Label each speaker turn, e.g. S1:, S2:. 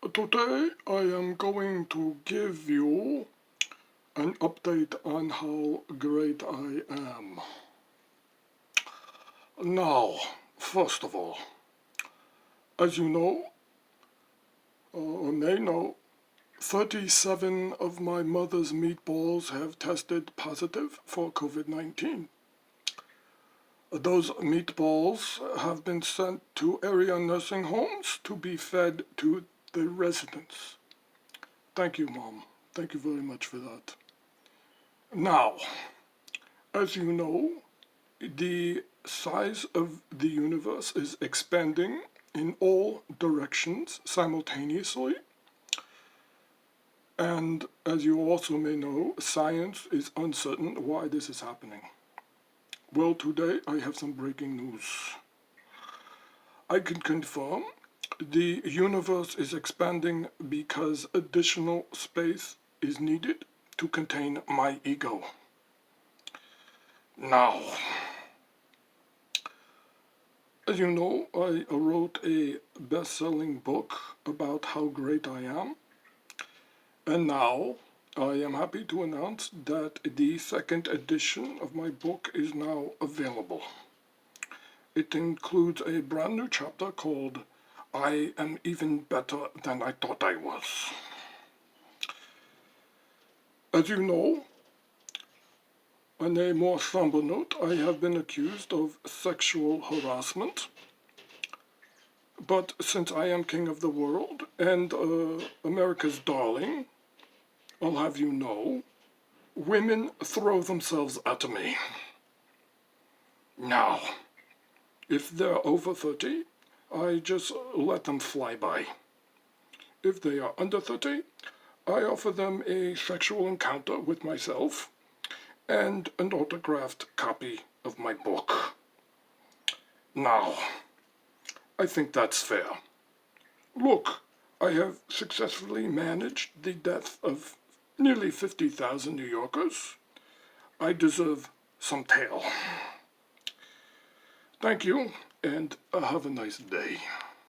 S1: Today I am going to give you an update on how great I am. Now, first of all, as you know, or may know, 37 of my mother's meatballs have tested positive for COVID-19. Those meatballs have been sent to area nursing homes to be fed to the residents. Thank you, Mom. Thank you very much for that. Now, as you know, the size of the universe is expanding in all directions simultaneously. And as you also may know, science is uncertain why this is happening. Well, today I have some breaking news. I can confirm the universe is expanding because additional space is needed to contain my ego. Now, as you know, I wrote a best-selling book about how great I am. And now, I am happy to announce that the second edition of my book is now available. It includes a brand new chapter called I Am Even Better Than I Thought I Was. As you know, on a more somber note, I have been accused of sexual harassment. But since I am king of the world and America's darling, I'll have you know, women throw themselves at me. Now, if they're over 30, I just let them fly by. If they are under 30, I offer them a sexual encounter with myself and an autographed copy of my book. Now, I think that's fair. Look, I have successfully managed the death of nearly 50,000 New Yorkers. I deserve some tail. Thank you, and have a nice day.